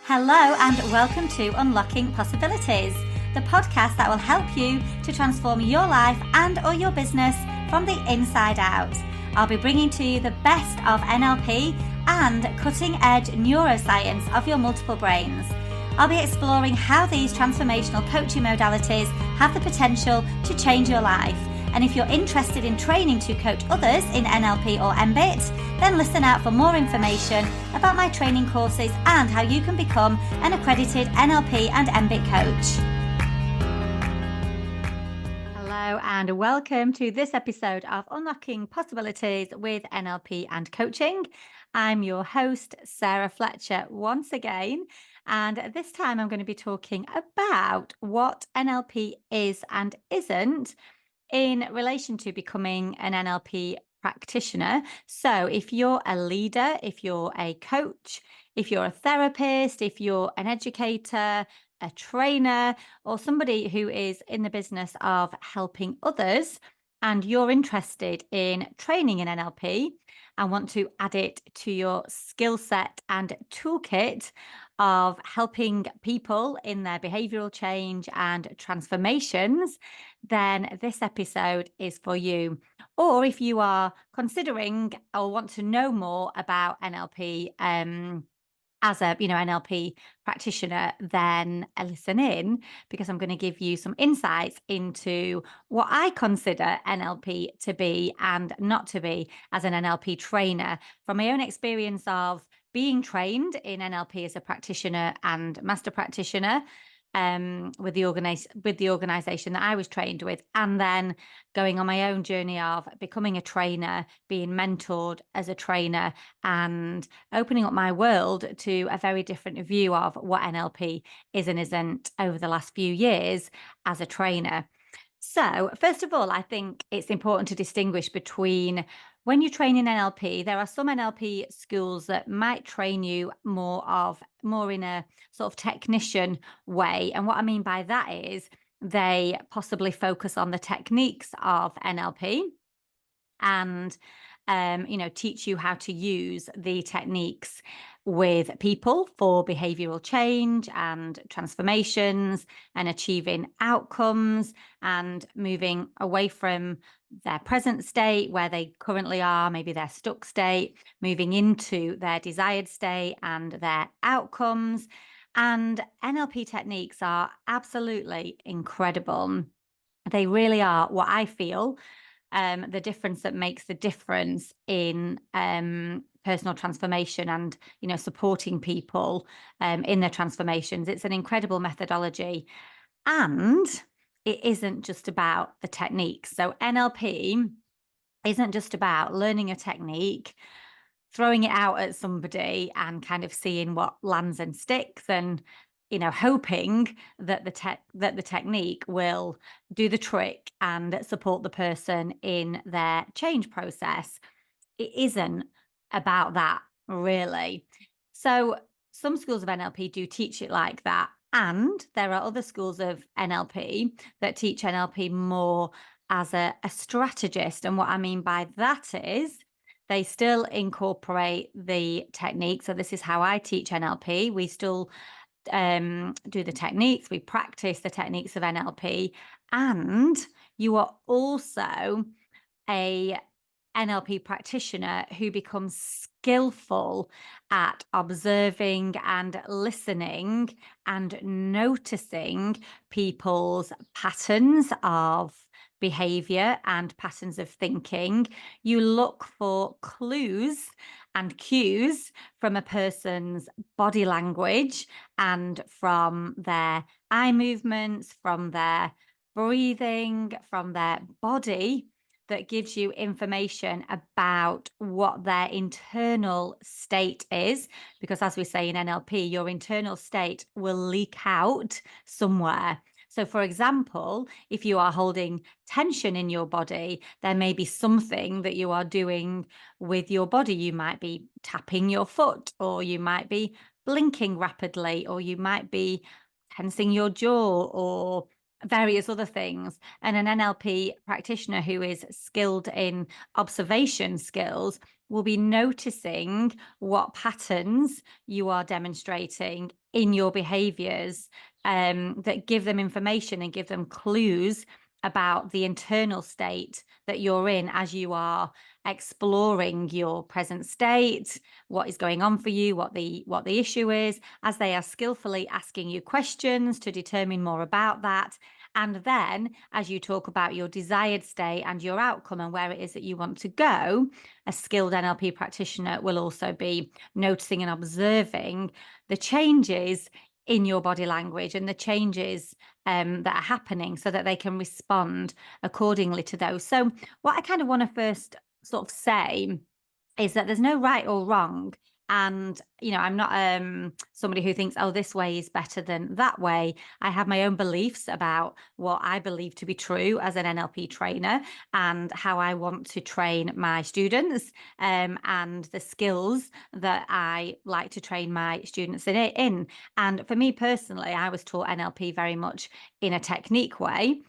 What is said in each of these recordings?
Hello and welcome to Unlocking Possibilities, the podcast that will help you to transform your life and or your business from the inside out. I'll be bringing to you the best of NLP and cutting-edge neuroscience of your multiple brains. I'll be exploring how these transformational coaching modalities have the potential to change your life. And if you're interested in training to coach others in NLP or MBIT, then listen out for more information about my training courses and how you can become an accredited NLP and MBIT coach. Hello and welcome to this episode of Unlocking Possibilities with NLP and Coaching. I'm your host, Sarah Fletcher, once again. And this time I'm going to be talking about what NLP is and isn't in relation to becoming an NLP practitioner. So if you're a leader, if you're a coach, if you're a therapist, if you're an educator, a trainer, or somebody who is in the business of helping others, and you're interested in training in NLP and want to add it to your skill set and toolkit of helping people in their behavioral change and transformations, then this episode is for you. Or if you are considering or want to know more about NLP, as a NLP practitioner, then listen in, because I'm going to give you some insights into what I consider NLP to be and not to be as an NLP trainer, from my own experience of being trained in NLP as a practitioner and master practitioner with the organization that I was trained with, and then going on my own journey of becoming a trainer, being mentored as a trainer, and opening up my world to a very different view of what NLP is and isn't over the last few years as a trainer. So, first of all, I think it's important to distinguish between when you train in NLP, there are some NLP schools that might train you more in a sort of technician way. And what I mean by that is they possibly focus on the techniques of NLP and teach you how to use the techniques with people for behavioral change and transformations and achieving outcomes and moving away from their present state where they currently are, maybe their stuck state, moving into their desired state and their outcomes. And NLP techniques are absolutely incredible. They really are what I feel the difference that makes the difference in personal transformation and, supporting people in their transformations. It's an incredible methodology. And it isn't just about the techniques. So NLP isn't just about learning a technique, throwing it out at somebody and kind of seeing what lands and sticks, and hoping that the technique will do the trick and support the person in their change process. It isn't about that, really. So some schools of NLP do teach it like that, and there are other schools of NLP that teach NLP more as a strategist. And what I mean by that is they still incorporate the technique. So this is how I teach NLP. We still do the techniques, we practice the techniques of NLP, and you are also a NLP practitioner who becomes skillful at observing and listening and noticing people's patterns of behavior and patterns of thinking. You look for clues and cues from a person's body language and from their eye movements, from their breathing, from their body, that gives you information about what their internal state is. Because as we say in NLP, your internal state will leak out somewhere. So, for example, if you are holding tension in your body, there may be something that you are doing with your body. You might be tapping your foot, or you might be blinking rapidly, or you might be tensing your jaw, or various other things. And an NLP practitioner who is skilled in observation skills will be noticing what patterns you are demonstrating in your behaviors that give them information and give them clues about the internal state that you're in as you are exploring your present state, what is going on for you, what the issue is, as they are skillfully asking you questions to determine more about that. And then as you talk about your desired state and your outcome and where it is that you want to go, a skilled NLP practitioner will also be noticing and observing the changes in your body language and the changes that are happening so that they can respond accordingly to those. So what I kind of want to first sort of say is that there's no right or wrong. And, I'm not somebody who thinks, oh, this way is better than that way. I have my own beliefs about what I believe to be true as an NLP trainer and how I want to train my students and the skills that I like to train my students in. And for me personally, I was taught NLP very much in a technique way.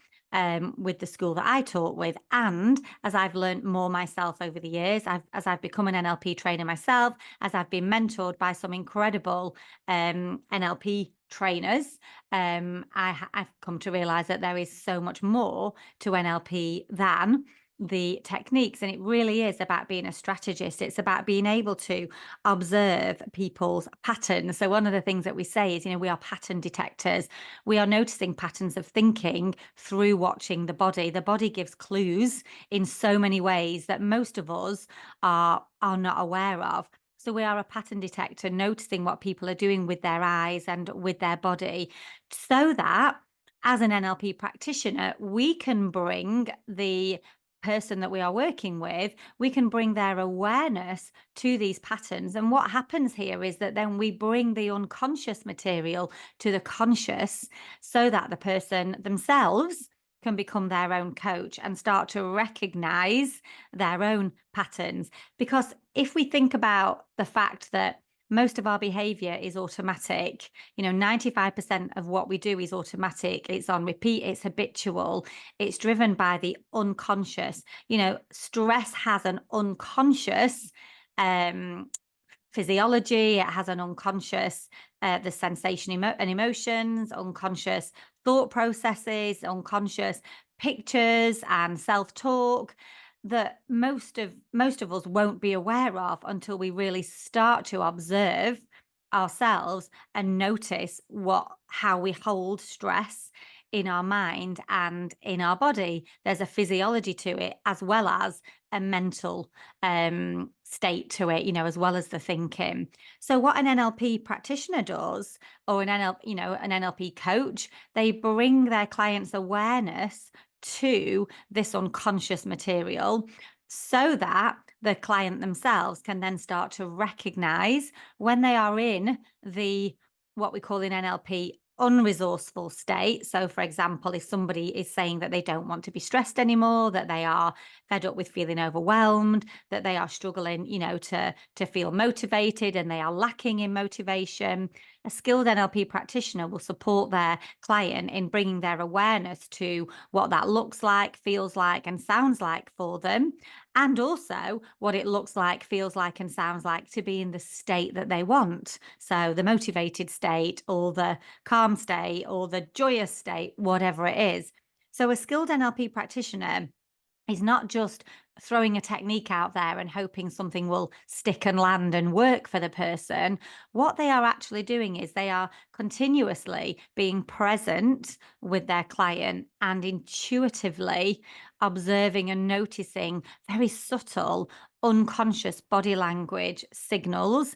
With the school that I taught with. And as I've learned more myself over the years, as I've become an NLP trainer myself, as I've been mentored by some incredible NLP trainers, I've come to realize that there is so much more to NLP than the techniques. And it really is about being a strategist. It's about being able to observe people's patterns. So one of the things that we say is, we are pattern detectors. We are noticing patterns of thinking through watching the body. The body gives clues in so many ways that most of us are not aware of. So we are a pattern detector, noticing what people are doing with their eyes and with their body, so that as an NLP practitioner, we can bring the person that we are working with, we can bring their awareness to these patterns. And what happens here is that then we bring the unconscious material to the conscious so that the person themselves can become their own coach and start to recognize their own patterns. Because if we think about the fact that most of our behavior is automatic, 95% of what we do is automatic, it's on repeat, it's habitual, it's driven by the unconscious. Stress has an unconscious physiology, it has an unconscious the sensation and emotions, unconscious thought processes, unconscious pictures and self-talk that most of us won't be aware of until we really start to observe ourselves and notice how we hold stress in our mind and in our body. There's a physiology to it as well as a mental state to it, as well as the thinking. So what an NLP practitioner does, or an NLP coach, they bring their clients' awareness to this unconscious material so that the client themselves can then start to recognize when they are in what we call in NLP unresourceful state. So for example, if somebody is saying that they don't want to be stressed anymore, that they are fed up with feeling overwhelmed, that they are struggling, to feel motivated and they are lacking in motivation, a skilled NLP practitioner will support their client in bringing their awareness to what that looks like, feels like, and sounds like for them, and also what it looks like, feels like, and sounds like to be in the state that they want. So the motivated state, or the calm state, or the joyous state, whatever it is. So a skilled NLP practitioner is not just throwing a technique out there and hoping something will stick and land and work for the person. What they are actually doing is they are continuously being present with their client and intuitively observing and noticing very subtle, unconscious body language signals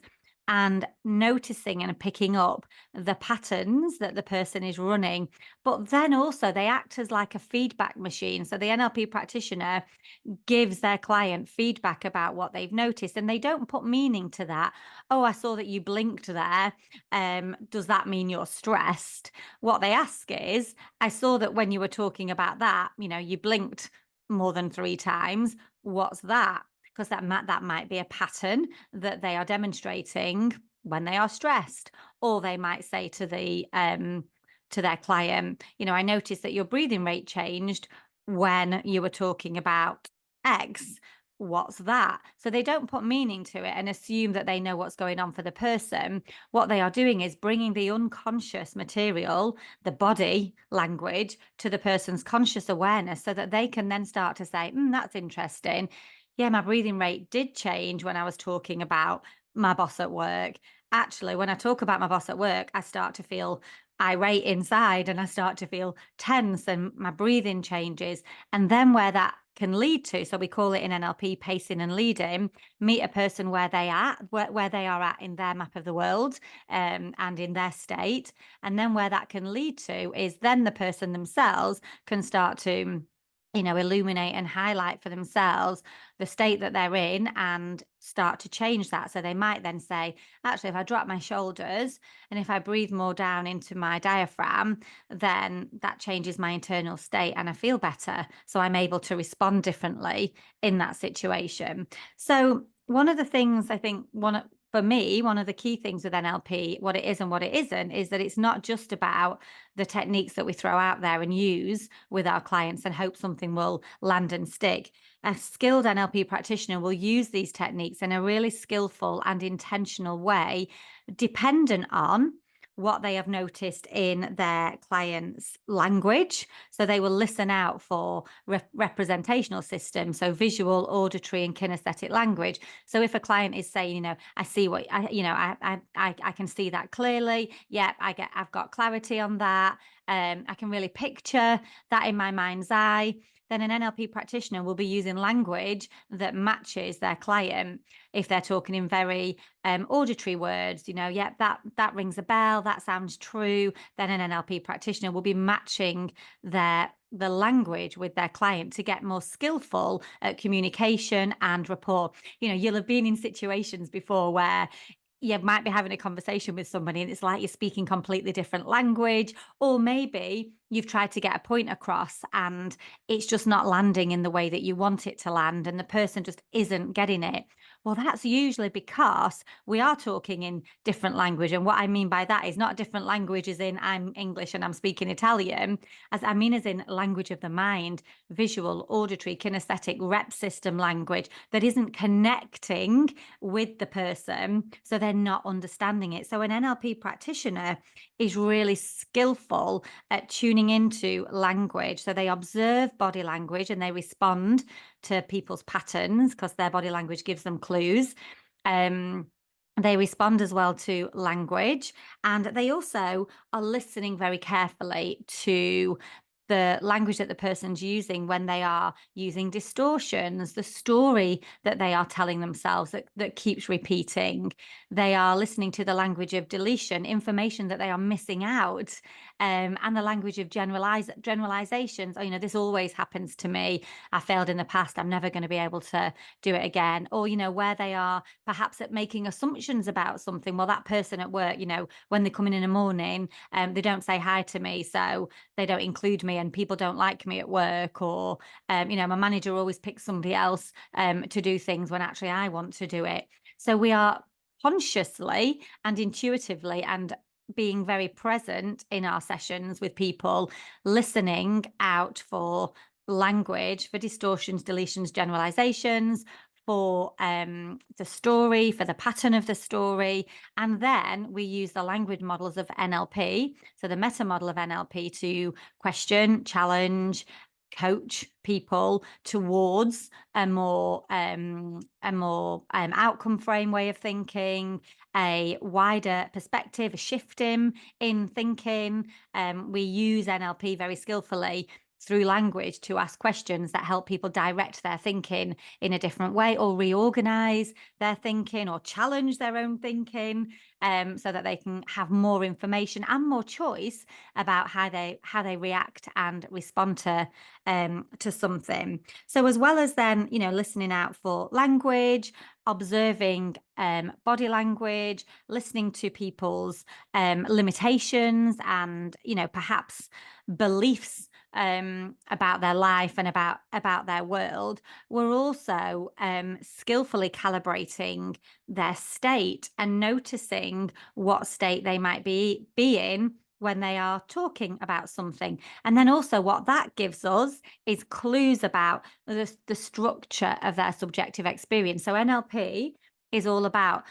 and noticing and picking up the patterns that the person is running. But then also they act as like a feedback machine. So the NLP practitioner gives their client feedback about what they've noticed, and they don't put meaning to that. Oh, I saw that you blinked there. Does that mean you're stressed? What they ask is, I saw that when you were talking about that, you blinked more than 3 times. What's that? Because that might be a pattern that they are demonstrating when they are stressed. Or they might say to their client, I noticed that your breathing rate changed when you were talking about X. what's that? So they don't put meaning to it and assume that they know what's going on for the person. What they are doing is bringing the unconscious material, the body language, to the person's conscious awareness so that they can then start to say, that's interesting. Yeah, my breathing rate did change when I was talking about my boss at work. Actually, when I talk about my boss at work, I start to feel irate inside and I start to feel tense and my breathing changes. And then where that can lead to, so we call it in NLP pacing and leading, meet a person where they are where they are at in their map of the world, and in their state. And then where that can lead to is then the person themselves can start to illuminate and highlight for themselves the state that they're in and start to change that. So they might then say, actually, if I drop my shoulders and if I breathe more down into my diaphragm, then that changes my internal state and I feel better. So I'm able to respond differently in that situation. So one of the things I think for me, one of the key things with NLP, what it is and what it isn't, is that it's not just about the techniques that we throw out there and use with our clients and hope something will land and stick. A skilled NLP practitioner will use these techniques in a really skillful and intentional way, dependent on what they have noticed in their client's language. So they will listen out for representational systems, so visual, auditory, and kinesthetic language. So if a client is saying, I see what I can see that clearly. Yep, I've got clarity on that. I can really picture that in my mind's eye. Then an NLP practitioner will be using language that matches their client. If they're talking in very auditory words, yep, that rings a bell, that sounds true, then an NLP practitioner will be matching the language with their client to get more skillful at communication and rapport. You'll have been in situations before where you might be having a conversation with somebody and it's like you're speaking completely different language, or maybe you've tried to get a point across and it's just not landing in the way that you want it to land and the person just isn't getting it. Well, that's usually because we are talking in different language. And what I mean by that is not different language as in I'm English and I'm speaking Italian, as in language of the mind, visual, auditory, kinesthetic, rep system language that isn't connecting with the person. So they're not understanding it. So an NLP practitioner is really skillful at tuning into language. So they observe body language and they respond to people's patterns because their body language gives them clues. They respond as well to language, and they also are listening very carefully to the language that the person's using when they are using distortions, the story that they are telling themselves that keeps repeating. They are listening to the language of deletion, information that they are missing out, and the language of generalizations. Oh, this always happens to me. I failed in the past. I'm never going to be able to do it again. Or, where they are perhaps at making assumptions about something. Well, that person at work, when they come in the morning, they don't say hi to me. So they don't include me and people don't like me at work, or my manager always picks somebody else to do things when actually I want to do it. So we are consciously and intuitively and being very present in our sessions with people, listening out for language, for distortions, deletions, generalizations, for the story, for the pattern of the story. And then we use the language models of NLP, so the meta model of NLP, to question, challenge, coach people towards a more outcome frame way of thinking, a wider perspective, a shift in thinking. We use NLP very skillfully through language to ask questions that help people direct their thinking in a different way, or reorganize their thinking, or challenge their own thinking, so that they can have more information and more choice about how they react and respond to something. So as well as then, listening out for language, observing body language, listening to people's limitations and, perhaps beliefs about their life and about their world, we're also skillfully calibrating their state and noticing what state they might be in when they are talking about something. And then also what that gives us is clues about the structure of their subjective experience. So NLP is all about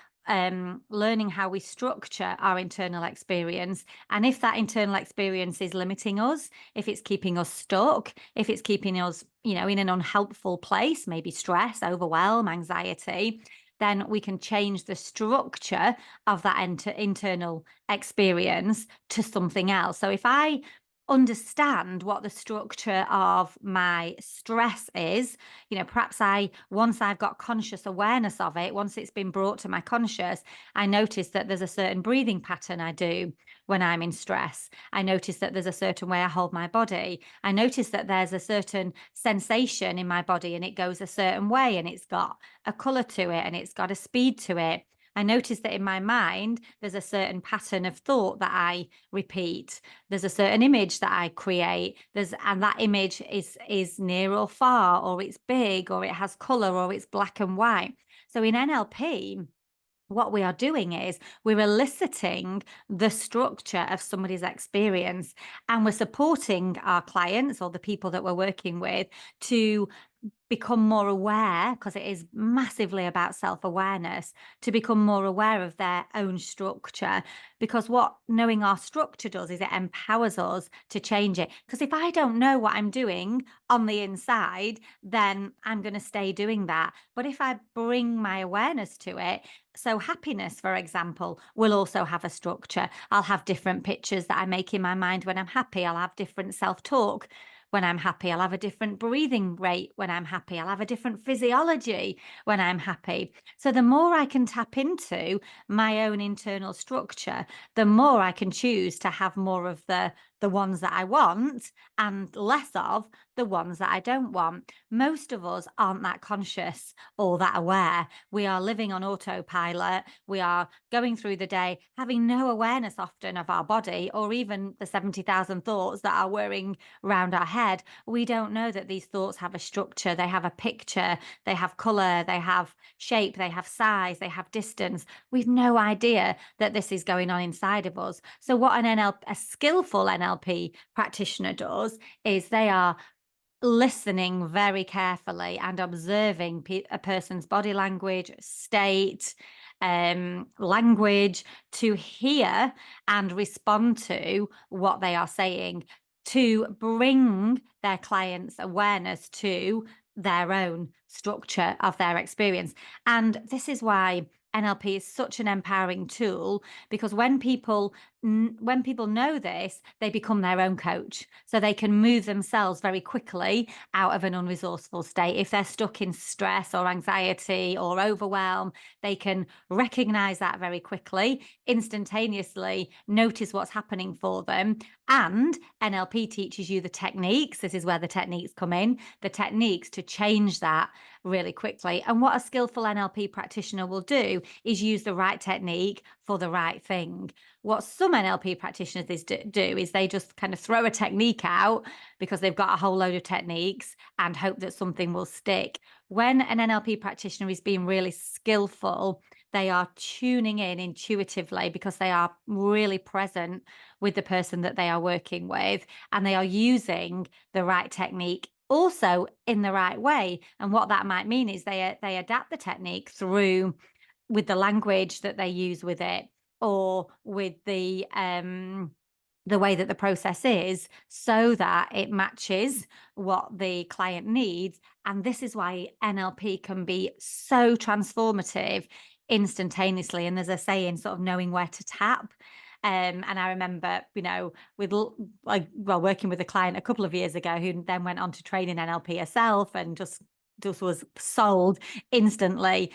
learning how we structure our internal experience. And if that internal experience is limiting us, if it's keeping us stuck, if it's keeping us, in an unhelpful place, maybe stress, overwhelm, anxiety, then we can change the structure of that internal experience to something else. So if I understand what the structure of my stress is, perhaps once I've got conscious awareness of it, once it's been brought to my conscious, I notice that there's a certain breathing pattern I do when I'm in stress. I notice that there's a certain way I hold my body. I notice that there's a certain sensation in my body and it goes a certain way and it's got a color to it and it's got a speed to it. I notice that in my mind, there's a certain pattern of thought that I repeat. There's a certain image that I create. And that image is near or far, or it's big, or it has color, or it's black and white. So in NLP, what we are doing is we're eliciting the structure of somebody's experience, and we're supporting our clients or the people that we're working with to become more aware, because it is massively about self-awareness, to become more aware of their own structure. Because what knowing our structure does is it empowers us to change it. Because if I don't know what I'm doing on the inside, then I'm going to stay doing that. But if I bring my awareness to it, so happiness, for example, will also have a structure. I'll have different pictures that I make in my mind when I'm happy. I'll have different self-talk when I'm happy. I'll have a different breathing rate when I'm happy. I'll have a different physiology when I'm happy. So the more I can tap into my own internal structure, the more I can choose to have more of the ones that I want and less of the ones that I don't want. Most of us aren't that conscious or that aware. We are living on autopilot. We are going through the day having no awareness often of our body or even the 70,000 thoughts that are whirring around our head. We don't know that these thoughts have a structure. They have a picture. They have color. They have shape. They have size. They have distance. We've no idea that this is going on inside of us. So what a skillful NLP practitioner does is they are listening very carefully and observing a person's body language, state, language, to hear and respond to what they are saying, to bring their clients' awareness to their own structure of their experience. And this is why NLP is such an empowering tool, because when people know this, they become their own coach. So they can move themselves very quickly out of an unresourceful state. If they're stuck in stress or anxiety or overwhelm, they can recognize that very quickly, instantaneously notice what's happening for them. And NLP teaches you the techniques. This is where the techniques come in, the techniques to change that really quickly. And what a skillful NLP practitioner will do is use the right technique for the right thing. What some NLP practitioners do is they just kind of throw a technique out because they've got a whole load of techniques and hope that something will stick. When an NLP practitioner is being really skillful, they are tuning in intuitively because they are really present with the person that they are working with, and they are using the right technique also in the right way. And what that might mean is they adapt the technique through with the language that they use with it, or with the way that the process is, so that it matches what the client needs. And this is why NLP can be so transformative instantaneously. And there's a saying, sort of knowing where to tap. And I remember, with working with a client a couple of years ago who then went on to train in NLP herself and just was sold instantly.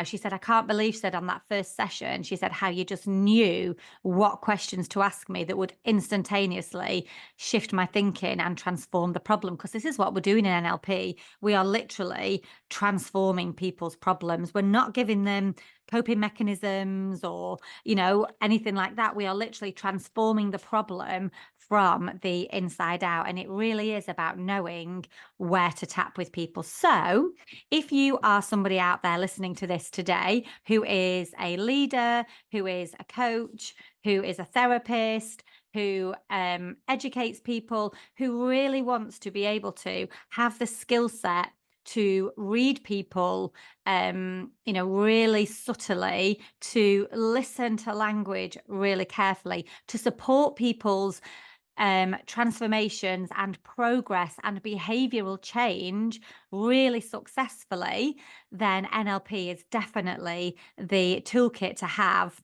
She said, I can't believe, she said, on that first session, she said, how you just knew what questions to ask me that would instantaneously shift my thinking and transform the problem. Because this is what we're doing in NLP. We are literally transforming people's problems. We're not giving them coping mechanisms or, anything like that. We are literally transforming the problem from the inside out. And it really is about knowing where to tap with people. So if you are somebody out there listening to this today who is a leader, who is a coach, who is a therapist, who educates people, who really wants to be able to have the skill set to read people, really subtly, to listen to language really carefully, to support people's transformations and progress and behavioral change really successfully, then NLP is definitely the toolkit to have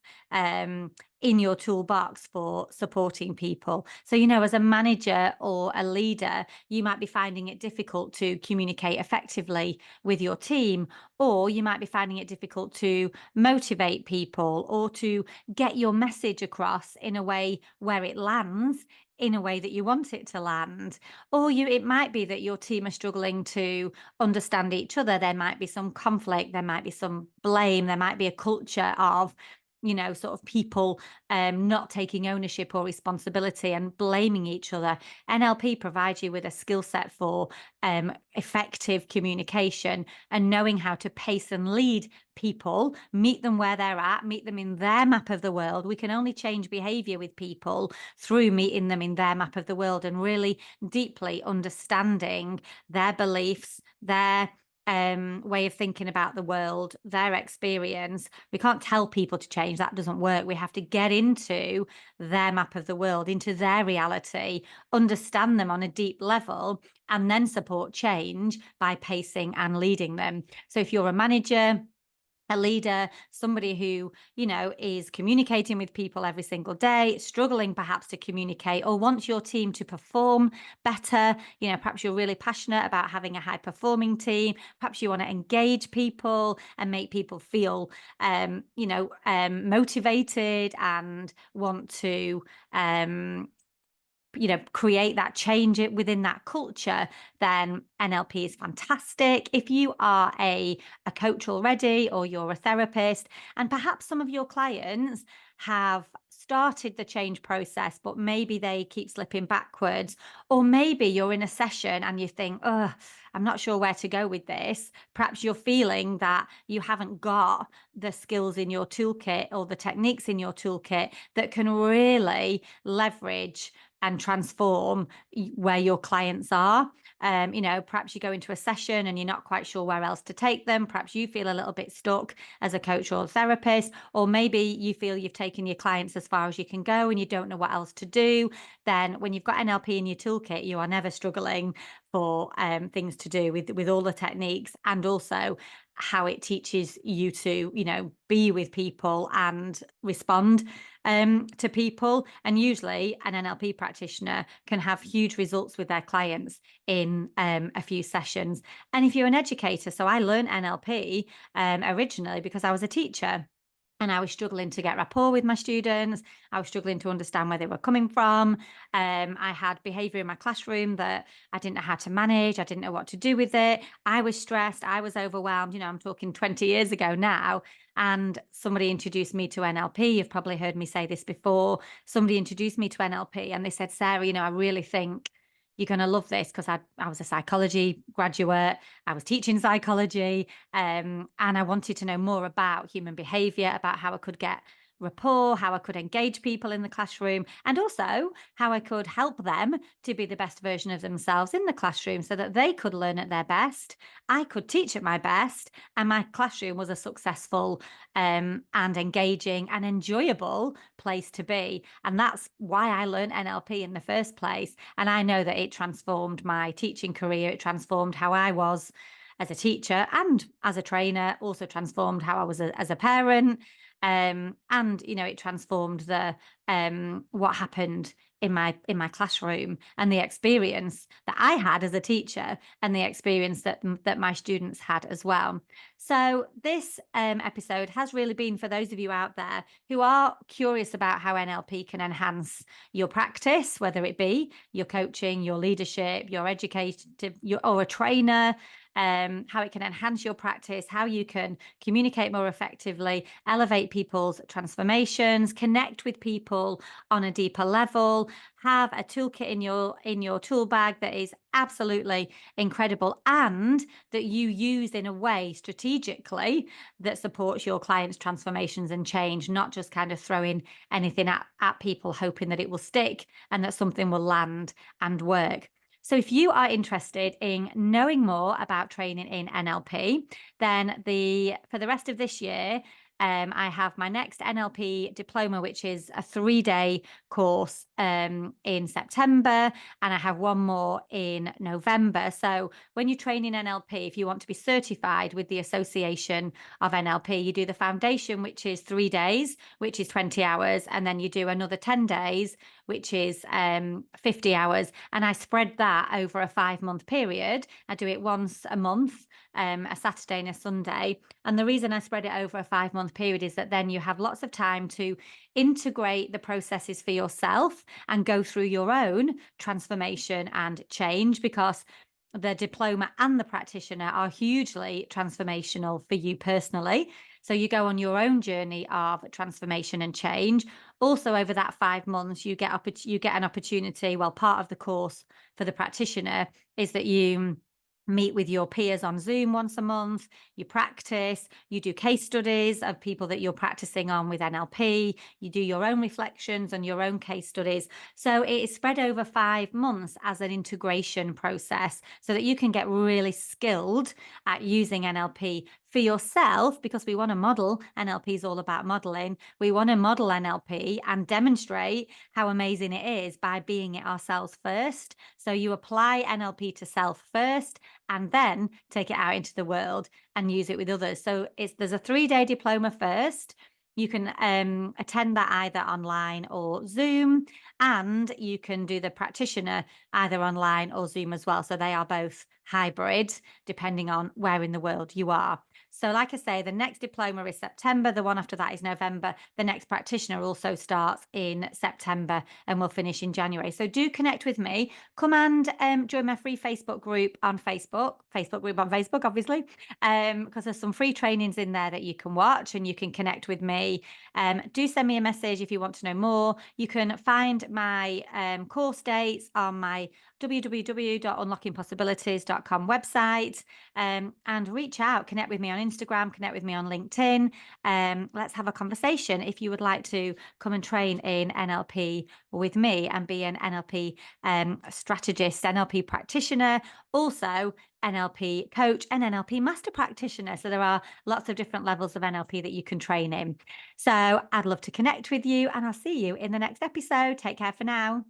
in your toolbox for supporting people. So, as a manager or a leader, you might be finding it difficult to communicate effectively with your team, or you might be finding it difficult to motivate people or to get your message across in a way where it lands in a way that you want it to land. Or it might be that your team are struggling to understand each other. There might be some conflict, there might be some blame, there might be a culture of sort of people not taking ownership or responsibility and blaming each other. NLP provides you with a skill set for effective communication and knowing how to pace and lead people, meet them where they're at, meet them in their map of the world. We can only change behavior with people through meeting them in their map of the world and really deeply understanding their beliefs, their way of thinking about the world, their experience. We can't tell people to change. That doesn't work. We have to get into their map of the world, into their reality, understand them on a deep level, and then support change by pacing and leading them. So if you're a manager, a leader, somebody who, is communicating with people every single day, struggling perhaps to communicate, or wants your team to perform better, perhaps you're really passionate about having a high performing team, perhaps you want to engage people and make people feel, motivated and want to, create that change within that culture, then NLP is fantastic. If you are a coach already, or you're a therapist, and perhaps some of your clients have started the change process, but maybe they keep slipping backwards, or maybe you're in a session and you think, oh, I'm not sure where to go with this. Perhaps you're feeling that you haven't got the skills in your toolkit or the techniques in your toolkit that can really leverage and transform where your clients are. Perhaps you go into a session and you're not quite sure where else to take them. Perhaps you feel a little bit stuck as a coach or a therapist, or maybe you feel you've taken your clients as far as you can go and you don't know what else to do. Then when you've got NLP in your toolkit, you are never struggling for things to do with all the techniques, and also how it teaches you to, be with people and respond to people. And usually an NLP practitioner can have huge results with their clients in a few sessions. And if you're an educator, so I learned NLP originally because I was a teacher. And I was struggling to get rapport with my students. I was struggling to understand where they were coming from. I had behavior in my classroom that I didn't know how to manage. I didn't know what to do with it. I was stressed. I was overwhelmed. I'm talking 20 years ago now. And somebody introduced me to NLP. You've probably heard me say this before. Somebody introduced me to NLP and they said, Sarah, I really think you're going to love this, because I was a psychology graduate. I was teaching psychology, and I wanted to know more about human behavior, about how I could get rapport, how I could engage people in the classroom, and also how I could help them to be the best version of themselves in the classroom so that they could learn at their best. I could teach at my best, and my classroom was a successful and engaging and enjoyable place to be. And that's why I learned NLP in the first place. And I know that it transformed my teaching career. It transformed how I was as a teacher and as a trainer, also transformed how I was as a parent. And it transformed the what happened in my classroom, and the experience that I had as a teacher, and the experience that my students had as well. So this episode has really been for those of you out there who are curious about how NLP can enhance your practice, whether it be your coaching, your leadership, your educative, or a trainer. how it can enhance your practice, how you can communicate more effectively, elevate people's transformations, connect with people on a deeper level, have a toolkit in your tool bag that is absolutely incredible and that you use in a way strategically that supports your clients' transformations and change, not just kind of throwing anything at people hoping that it will stick and that something will land and work. So if you are interested in knowing more about training in NLP, then for the rest of this year, I have my next NLP diploma, which is a 3-day course in September, and I have one more in November. So when you train in NLP, if you want to be certified with the Association of NLP, you do the foundation, which is 3 days, which is 20 hours, and then you do another 10 days, which is 50 hours. And I spread that over a 5-month period. I do it once a month, a Saturday and a Sunday. And the reason I spread it over a 5-month period is that then you have lots of time to integrate the processes for yourself and go through your own transformation and change, because the diploma and the practitioner are hugely transformational for you personally. So you go on your own journey of transformation and change. Also, over that 5 months, you get an opportunity. Well, part of the course for the practitioner is that you meet with your peers on Zoom once a month, you practice, you do case studies of people that you're practicing on with NLP, you do your own reflections and your own case studies. So it is spread over 5 months as an integration process so that you can get really skilled at using NLP for yourself, because we want to model. NLP is all about modeling. We want to model NLP and demonstrate how amazing it is by being it ourselves first. So you apply NLP to self first and then take it out into the world and use it with others. So there's a 3-day diploma first. You can attend that either online or Zoom, and you can do the practitioner either online or Zoom as well. So they are both hybrid, depending on where in the world you are. So like I say, the next diploma is September. The one after that is November. The next practitioner also starts in September and will finish in January. So do connect with me. Come and join my free Facebook group on Facebook group on Facebook, obviously, because there's some free trainings in there that you can watch and you can connect with me. Do send me a message if you want to know more. You can find my course dates on my www.unlockingpossibilities.com website, and reach out, connect with me on Instagram, connect with me on LinkedIn. Let's have a conversation if you would like to come and train in NLP with me and be an NLP strategist, NLP practitioner, also NLP coach and NLP master practitioner. So there are lots of different levels of NLP that you can train in. So I'd love to connect with you, and I'll see you in the next episode. Take care for now.